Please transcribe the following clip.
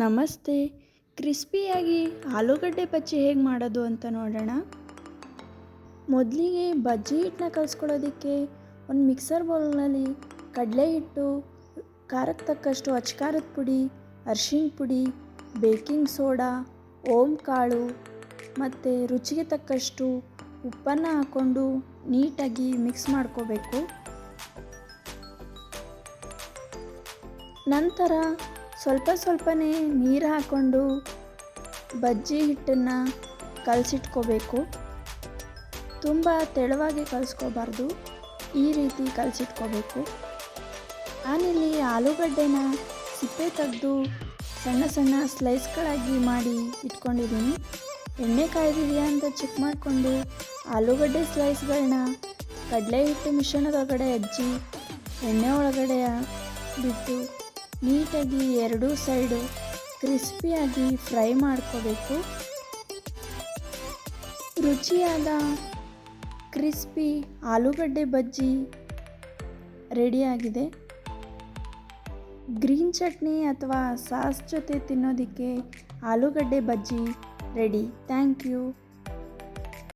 ನಮಸ್ತೆ. ಕ್ರಿಸ್ಪಿಯಾಗಿ ಆಲೂಗಡ್ಡೆ ಬಜ್ಜಿ ಹೇಗೆ ಮಾಡೋದು ಅಂತ ನೋಡೋಣ. ಮೊದಲಿಗೆ ಬಜ್ಜಿ ಹಿಟ್ಟನ್ನ ಕಲಿಸ್ಕೊಳ್ಳೋದಕ್ಕೆ ಒಂದು ಮಿಕ್ಸರ್ ಬೌಲ್ನಲ್ಲಿ ಕಡಲೆ ಹಿಟ್ಟು, ಖಾರಕ್ಕೆ ತಕ್ಕಷ್ಟು ಅಚ್ಕಾರದ ಪುಡಿ, ಅರಿಶಿಣ ಪುಡಿ, ಬೇಕಿಂಗ್ ಸೋಡಾ, ಓಂ ಕಾಳು ಮತ್ತು ರುಚಿಗೆ ತಕ್ಕಷ್ಟು ಉಪ್ಪನ್ನು ಹಾಕ್ಕೊಂಡು ನೀಟಾಗಿ ಮಿಕ್ಸ್ ಮಾಡ್ಕೋಬೇಕು. ನಂತರ ಸ್ವಲ್ಪನೇ ನೀರು ಹಾಕ್ಕೊಂಡು ಬಜ್ಜಿ ಹಿಟ್ಟನ್ನು ಕಲಸಿಟ್ಕೋಬೇಕು. ತುಂಬ ತೆಳುವಾಗಿ ಕಲಿಸ್ಕೋಬಾರ್ದು, ಈ ರೀತಿ ಕಲಸಿಟ್ಕೋಬೇಕು. ನಾನಿಲ್ಲಿ ಆಲೂಗಡ್ಡೆನ ಸಿಪ್ಪೆ ತೆಗೆದು ಸಣ್ಣ ಸಣ್ಣ ಸ್ಲೈಸ್ಗಳಾಗಿ ಮಾಡಿ ಇಟ್ಕೊಂಡಿದ್ದೀನಿ. ಎಣ್ಣೆ ಕಾಯ್ದಿದೆಯಾ ಅಂತ ಚೆಕ್ ಮಾಡಿಕೊಂಡು ಆಲೂಗಡ್ಡೆ ಸ್ಲೈಸ್ಗಳನ್ನ ಕಡಲೆ ಹಿಟ್ಟು ಮಿಶ್ರಣದೊಳಗಡೆ ಅಜ್ಜಿ ಎಣ್ಣೆ ಒಳಗಡೆ ಬಿಟ್ಟು ನೀಟಾಗಿ ಎರಡೂ ಸೈಡು ಕ್ರಿಸ್ಪಿಯಾಗಿ ಫ್ರೈ ಮಾಡ್ಕೋಬೇಕು. ರುಚಿಯಾದ ಕ್ರಿಸ್ಪಿ ಆಲೂಗಡ್ಡೆ ಬಜ್ಜಿ ರೆಡಿಯಾಗಿದೆ. ಗ್ರೀನ್ ಚಟ್ನಿ ಅಥವಾ ಸಾಸ್ ಜೊತೆ ತಿನ್ನೋದಕ್ಕೆ ಆಲೂಗಡ್ಡೆ ಬಜ್ಜಿ ರೆಡಿ. Thank you.